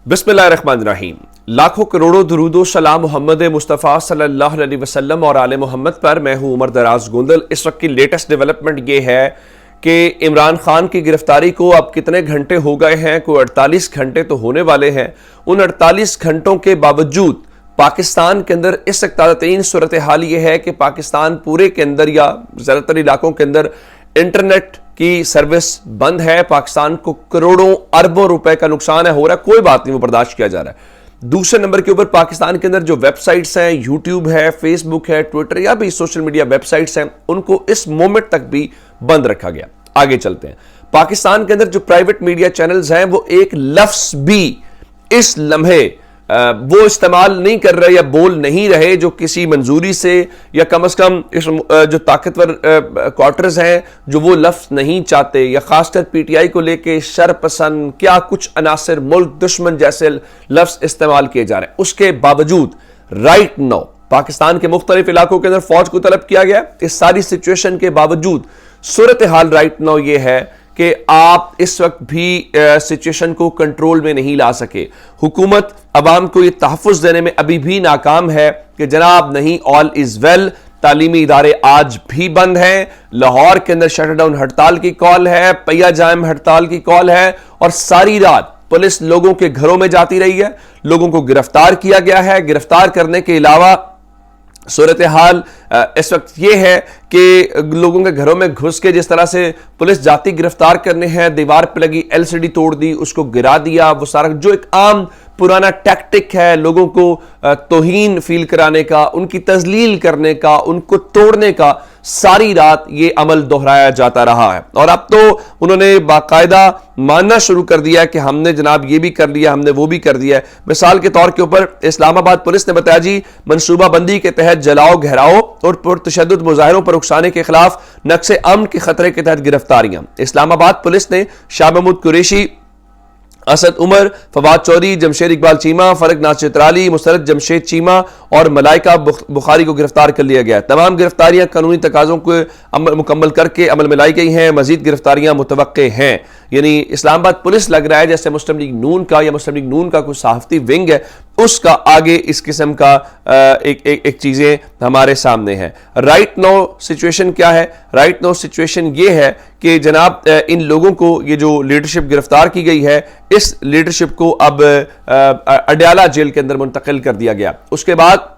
बिस्मिल्लाहिर्रहमानिर्रहीम। लाखों करोड़ों दुरूदो सलाम मोहम्मद मुस्तफ़ा सल्लल्लाहु अलैहि वसल्लम और आले मोहम्मद पर। मैं हूं उमर दराज गोंदल। इस वक्त की लेटेस्ट डेवलपमेंट ये है कि इमरान खान की गिरफ्तारी को अब कितने घंटे हो गए हैं, कोई 48 घंटे तो होने वाले हैं। उन 48 घंटों के बावजूद पाकिस्तान के अंदर इस वक्त ताज़ा सूरत हाल ये है कि पाकिस्तान पूरे के अंदर या ज़्यादातर इलाकों के अंदर इंटरनेट की सर्विस बंद है। पाकिस्तान को करोड़ों अरबों रुपए का नुकसान है, हो रहा है, कोई बात नहीं, वो बर्दाश्त किया जा रहा है। दूसरे नंबर के ऊपर पाकिस्तान के अंदर जो वेबसाइट्स हैं, यूट्यूब है, फेसबुक है, ट्विटर या भी सोशल मीडिया वेबसाइट्स हैं, उनको इस मोमेंट तक भी बंद रखा गया। आगे चलते हैं। पाकिस्तान के अंदर जो प्राइवेट मीडिया चैनल्स हैं वो एक लफ्ज भी इस लम्हे वो इस्तेमाल नहीं कर रहे या बोल नहीं रहे जो किसी मंजूरी से या कम से कम इस जो ताकतवर क्वार्टर्स हैं जो वो लफ्ज नहीं चाहते, या खासकर पीटीआई को लेके शरपसंद क्या कुछ अनासिर मुल्क दुश्मन जैसे लफ्ज इस्तेमाल किए जा रहे हैं। उसके बावजूद राइट नाउ पाकिस्तान के मुख्तलिफ इलाकों के अंदर फौज को तलब किया गया। इस सारी सिचुएशन के बावजूद सूरत हाल राइट नाउ ये है कि आप इस वक्त भी सिचुएशन को कंट्रोल में नहीं ला सके। हुकूमत अवाम को ये तहफ़्फ़ुज़ देने में अभी भी नाकाम है कि जनाब नहीं, ऑल इज़ वेल। तालीमी इदारे आज भी बंद हैं। लाहौर के अंदर शटडाउन हड़ताल की कॉल है, पहिया जाम हड़ताल की कॉल है, और सारी रात पुलिस लोगों के घरों में जाती रही है। लोगों को गिरफ्तार किया गया है। गिरफ्तार करने के अलावा सूरत हाल इस वक्त यह है कि लोगों के घरों में घुस के जिस तरह से पुलिस जाती गिरफ्तार करने हैं, दीवार पर लगी एलसीडी तोड़ दी, उसको गिरा दिया, वो सारा जो एक आम पुराना टैक्टिक है लोगों को तौहीन फील कराने का, उनकी तजलील करने का, उनको तोड़ने का, सारी रात ये अमल दोहराया जाता रहा है। और अब तो उन्होंने बाकायदा मानना शुरू कर दिया है कि हमने जनाब ये भी कर लिया, हमने वो भी कर दिया है। मिसाल के तौर के ऊपर इस्लामाबाद पुलिस ने बताया जी मनसूबा बंदी के तहत जलाओ, घेराओ और पुरतशद्दुद मुजाहिरों पर उकसाने के खिलाफ नक्शे अमन के खतरे के तहत गिरफ्तारियां। इस्लामाबाद पुलिस ने शाह महमूद कुरैशी, असद उमर, फवाद चौधरी, जमशेद इकबाल चीमा, फरक नासिर तराली, मुसरत जमशेद चीमा और मलाइका बुखारी को गिरफ्तार कर लिया गया। तमाम गिरफ्तारियां कानूनी तकाजों को मुकम्मल करके अमल में लाई गई हैं। मजीद गिरफ्तारियां मुतवक्के हैं। यानी इस्लामाबाद पुलिस लग रहा है जैसे मुस्लिम लीग नून का या मुस्लिम लीग नून का कोई सहाफती विंग है, उसका आगे इस किस्म का एक चीजें हमारे सामने हैं। राइट नाउ सिचुएशन क्या है? राइट नाउ सिचुएशन ये है कि जनाब इन लोगों को ये जो लीडरशिप गिरफ्तार की गई है, इस लीडरशिप को अब अडयाला जेल के अंदर मुंतकिल कर दिया गया। उसके बाद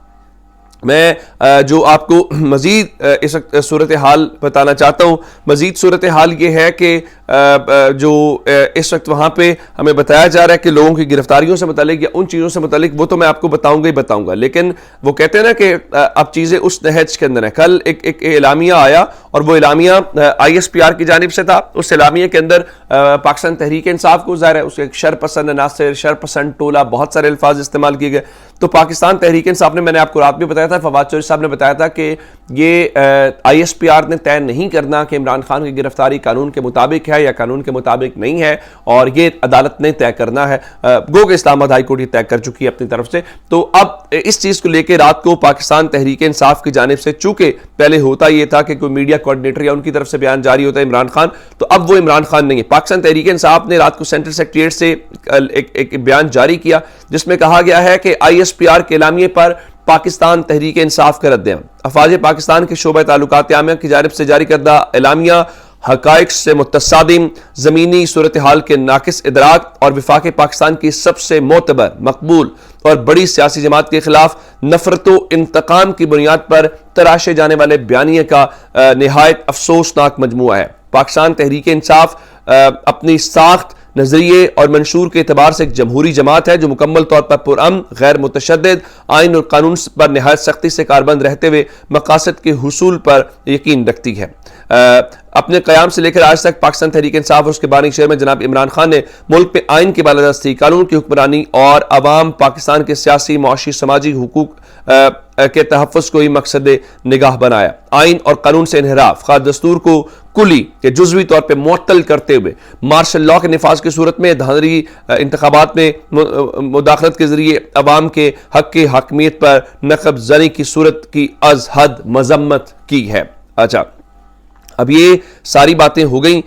मैं जो आपको मजीद इस वक्त सूरत हाल बताना चाहता हूँ। मजीद सूरत हाल ये है कि जो इस वक्त वहाँ पे हमें बताया जा रहा है कि लोगों की गिरफ्तारियों से मुतालिक या उन चीज़ों से मुतालिक वो तो मैं आपको बताऊंगा ही बताऊंगा, लेकिन वो कहते हैं ना कि अब चीज़ें उस नहज के अंदर है। कल एक एलामिया आया और वो एलामिया ISPR की जानिब से था। उस एलामिया के अंदर पाकिस्तान तहरीक इंसाफ को ज़ाहिर है उसके एक शरपसंद नासिर, शरपसंद टोला, बहुत सारे अल्फाज इस्तेमाल किए गए। तो पाकिस्तान तहरीक इंसाफ ने, मैंने आपको रात भी बताया था, फवाद चौधरी साहब ने बताया था कि ये ISPR ने तय नहीं करना कि इमरान खान की गिरफ्तारी कानून के मुताबिक है या कानून के मुताबिक नहीं है, और ये अदालत ने तय करना है। गो के इस्लामाबाद हाई कोर्ट ये तय कर चुकी है अपनी तरफ से। तो अब इस चीज़ को लेकर रात को पाकिस्तान तहरीक इंसाफ की जानिब से, चूंकि पहले होता ये था कि कोई मीडिया कोऑर्डिनेटर या उनकी तरफ से बयान जारी होता है इमरान खान, तो अब वो इमरान खान नहीं है। पाकिस्तान तहरीक इंसाफ ने रात को सेंट्रल सेक्रेटेरिएट से एक बयान जारी किया जिसमें कहा गया है कि ISPR के एलामिये पर पाकिस्तान तहरीक इंसाफ का रद्द-ए-अमल। अफवाज पाकिस्तान के शोबा ताल्लुकात आमिया की जानिब से जारी करदा एलामिया हकाइक से मुतसादिम, ज़मीनी सूरत हाल के नाकिस इदराक और विफाक पाकिस्तान की सबसे मोतबर, मकबूल और बड़ी सियासी जमात के खिलाफ नफरत व इंतकाम की बुनियाद पर तराशे जाने वाले बयानिए का निहायत अफसोसनाक मजमुआ है। पाकिस्तान तहरीक इंसाफ अपनी साख्त, नजरिए और मंशूर के एतबार से एक जमहूरी जमात है जो मुकम्मल तौर पर पुरअमन, गैर मुतशद्दिद, आइन और कानून पर निहायत सख्ती से कारबंद रहते हुए मकासद के हुसूल पर यकीन रखती है। अपने क़याम से लेकर आज तक पाकिस्तान तहरीक इंसाफ और उसके बानी शहर में जनाब इमरान खान ने मुल्क पे आइन की बालादस्ती, कानून की हुक्मरानी और अवाम पाकिस्तान के सियासी, मुआशी, समाजी हुकूक के तहफ़्फ़ुज़ को ही मकसद निगाह बनाया। आइन और कानून से इन्हिराफ, खास दस्तूर को कुली के जुज़वी तौर पर मुअत्तल करते हुए मार्शल लॉ के निफाज की सूरत में धांधली इंतखाबात में मुदाखलत के जरिए अवाम के हक की हकमियत पर नक़ब ज़नी की सूरत की अज़ हद मज़म्मत की है। अच्छा, अब ये ساری باتیں ہو گئیں.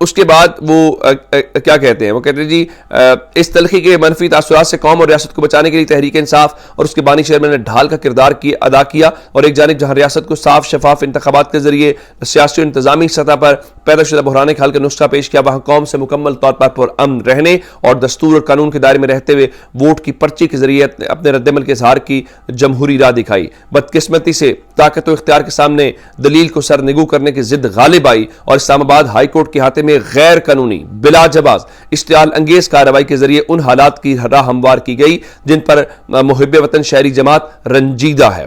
اس کے بعد وہ کیا کہتے ہیں, وہ کہتے ہیں جی اس تلخی کے منفی تاثرات سے قوم اور ریاست کو بچانے کے لیے تحریک انصاف اور اس کے بانی چیئرمین نے ڈھال کا کردار ادا کیا, اور ایک جانب جہاں ریاست کو صاف شفاف انتخابات کے ذریعے سیاسی اور انتظامی سطح پر پیدا شدہ بحران کے حل کا نسخہ پیش کیا, وہاں قوم سے مکمل طور پر پرامن رہنے اور دستور اور قانون کے دائرے میں رہتے ہوئے ووٹ کی پرچی کے ذریعے اپنے رد عمل کے اظہار کی جمہوری راہ دکھائی. بدقسمتی سے طاقت و اختیار کے سامنے دلیل کو سرنگو کرنے کی ضد غالب آئی اور اسلام آباد ہائی کورٹ کے احاطے میں غیر قانونی بلا جواز اشتعال انگیز کارروائی کے ذریعے ان حالات کی راہ ہموار کی گئی جن پر محب وطن شہری جماعت رنجیدہ ہے.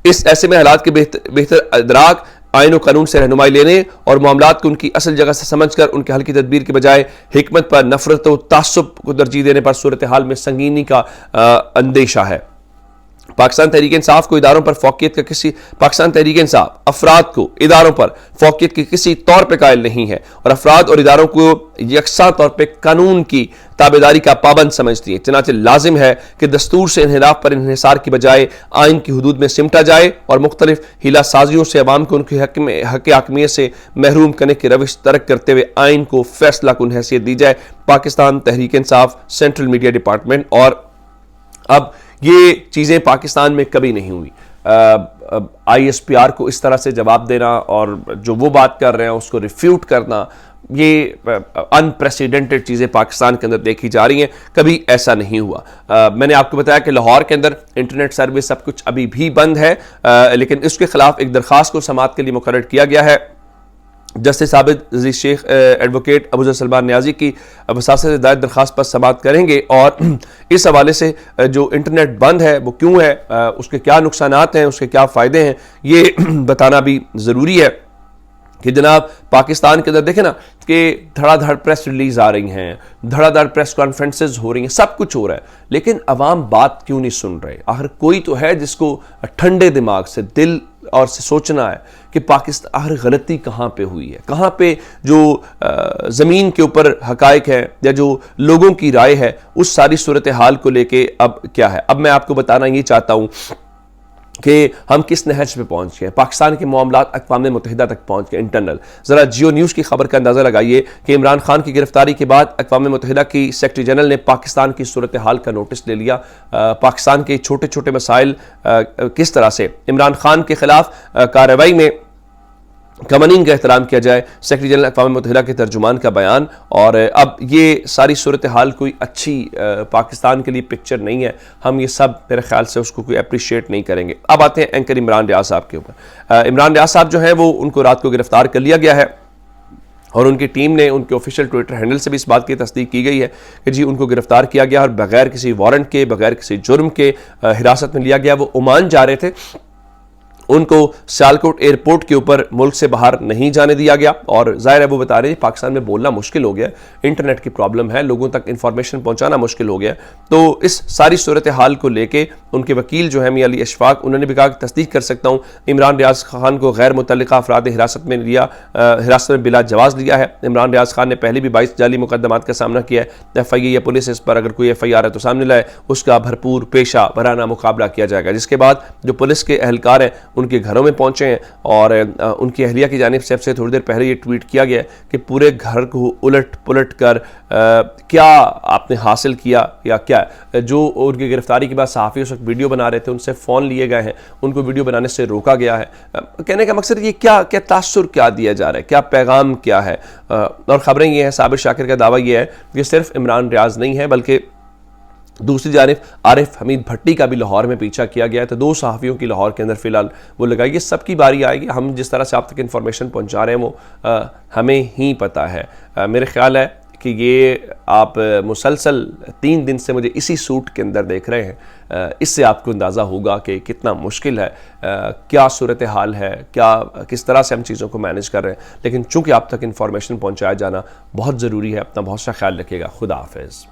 اس ایسے میں حالات کے بہتر ادراک, آئین و قانون سے رہنمائی لینے اور معاملات کو ان کی اصل جگہ سے سمجھ کر ان کے حل کی تدبیر کے بجائے حکمت پر نفرت و تعصب کو ترجیح دینے پر صورتحال میں سنگینی کا اندیشہ ہے. پاکستان تحریک انصاف کو اداروں پر فوقیت کا پاکستان تحریک انصاف افراد کو اداروں پر فوقیت کی کسی طور پہ قائل نہیں ہے اور افراد اور اداروں کو یکساں طور پہ قانون کی تابعداری کا پابند سمجھتی ہے. چنانچہ لازم ہے کہ دستور سے انحراف پر انحصار کی بجائے آئین کی حدود میں سمٹا جائے اور مختلف ہیلا سازیوں سے عوام کو ان کے حق حاکمیت سے محروم کرنے کی روش ترک کرتے ہوئے آئین کو فیصلہ کن حیثیت دی جائے. Pakistan Tehreek Insaf, central media department. اور اب یہ چیزیں پاکستان میں کبھی نہیں ہوئی. آئی ایس پی آر کو اس طرح سے جواب دینا اور جو وہ بات کر رہے ہیں اس کو ریفیوٹ کرنا, یہ انپریسیڈنٹڈ چیزیں پاکستان کے اندر دیکھی جا رہی ہیں. کبھی ایسا نہیں ہوا. میں نے آپ کو بتایا کہ لاہور کے اندر انٹرنیٹ سروس سب کچھ ابھی بھی بند ہے, لیکن اس کے خلاف ایک درخواست کو سماعت کے لیے مقرر کیا گیا ہے. جسٹس عابد عزیز شیخ ایڈوکیٹ ابوذر سلمان نیازی کی وساطت سے ہدایت درخواست پر سماعت کریں گے, اور اس حوالے سے جو انٹرنیٹ بند ہے وہ کیوں ہے, اس کے کیا نقصانات ہیں, اس کے کیا فائدے ہیں, یہ بتانا بھی ضروری ہے. کہ جناب پاکستان کے اندر دیکھیں نا کہ دھڑا دھڑ پریس ریلیز آ رہی ہیں, دھڑا دھڑ پریس کانفرنسز ہو رہی ہیں, سب کچھ ہو رہا ہے, لیکن عوام بات کیوں نہیں سن رہے؟ آخر کوئی تو ہے جس کو ٹھنڈے دماغ سے دل اور سے سوچنا ہے کہ پاکستان آخر غلطی کہاں پہ ہوئی ہے, کہاں پہ جو زمین کے اوپر حقائق ہے یا جو لوگوں کی رائے ہے اس ساری صورتحال کو لے کے اب کیا ہے. اب میں آپ کو بتانا یہ چاہتا ہوں کہ ہم کس نہج پہ پہنچ گئے. پاکستان کے معاملات اقوام متحدہ تک پہنچ گئے انٹرنل. ذرا جیو نیوز کی خبر کا اندازہ لگائیے کہ عمران خان کی گرفتاری کے بعد اقوام متحدہ کی سیکرٹری جنرل نے پاکستان کی صورتحال کا نوٹس لے لیا. پاکستان کے چھوٹے چھوٹے مسائل کس طرح سے عمران خان کے خلاف کارروائی میں قوانین کا احترام کیا جائے, سیکرٹری جنرل اقوام متحدہ کے ترجمان کا بیان. اور اب یہ ساری صورتحال کوئی اچھی پاکستان کے لیے پکچر نہیں ہے. ہم یہ سب میرے خیال سے اس کو کوئی اپریشیٹ نہیں کریں گے. اب آتے ہیں اینکر عمران ریاض صاحب کے اوپر. عمران ریاض صاحب جو ہیں وہ ان کو رات کو گرفتار کر لیا گیا ہے, اور ان کی ٹیم نے ان کے آفیشیل ٹویٹر ہینڈل سے بھی اس بات کی تصدیق کی گئی ہے کہ جی ان کو گرفتار کیا گیا اور بغیر کسی وارنٹ کے, بغیر کسی جرم کے حراست میں لیا گیا. وہ عمان جا رہے تھے, ان کو سیالکوٹ ایئرپورٹ کے اوپر ملک سے باہر نہیں جانے دیا گیا. اور ظاہر ہے وہ بتا رہے ہیں پاکستان میں بولنا مشکل ہو گیا, انٹرنیٹ کی پرابلم ہے, لوگوں تک انفارمیشن پہنچانا مشکل ہو گیا. تو اس ساری صورتحال کو لے کے ان کے وکیل جو ہے میاں علی اشفاق, انہوں نے بھی کہا کہ تصدیق کر سکتا ہوں عمران ریاض خان کو غیر متعلقہ افراد حراست میں بلا جواز لیا ہے. عمران ریاض خان نے پہلے بھی 22 جعلی مقدمات کا سامنا کیا ہے. ایف آئی اے یا پولیس اس پر اگر کوئی ایف آئی آر ہے تو سامنے لائے, اس کا بھرپور پیشہ ورانہ مقابلہ کیا جائے گا. جس کے بعد جو پولیس کے اہلکار ہیں ان کے گھروں میں پہنچے ہیں, اور ان کی اہلیہ کی جانب سے تھوڑی دیر پہلے یہ ٹویٹ کیا گیا کہ پورے گھر کو الٹ پلٹ کر کیا آپ نے حاصل کیا یا کیا. جو ان کی گرفتاری کے بعد صحافی اس وقت ویڈیو بنا رہے تھے, ان سے فون لیے گئے ہیں, ان کو ویڈیو بنانے سے روکا گیا ہے. کہنے کا مقصد یہ کیا تاثر کیا دیا جا رہا ہے, کیا پیغام کیا ہے. اور خبریں یہ ہیں, صابر شاکر کا دعویٰ یہ ہے کہ صرف عمران ریاض نہیں ہے بلکہ دوسری جانب عارف حمید بھٹی کا بھی لاہور میں پیچھا کیا گیا ہے. تو 2 صحافیوں کی لاہور کے اندر فی الحال وہ لگائی. یہ سب کی باری آئے گی. ہم جس طرح سے آپ تک انفارمیشن پہنچا رہے ہیں وہ ہمیں ہی پتہ ہے. میرے خیال ہے کہ یہ آپ مسلسل 3 دن سے مجھے اسی سوٹ کے اندر دیکھ رہے ہیں, اس سے آپ کو اندازہ ہوگا کہ کتنا مشکل ہے, کیا صورتحال ہے, کس طرح سے ہم چیزوں کو مینیج کر رہے ہیں. لیکن چونکہ آپ تک انفارمیشن پہنچایا جانا بہت ضروری ہے. اپنا بہت سا خیال رکھیے گا. خدا حافظ.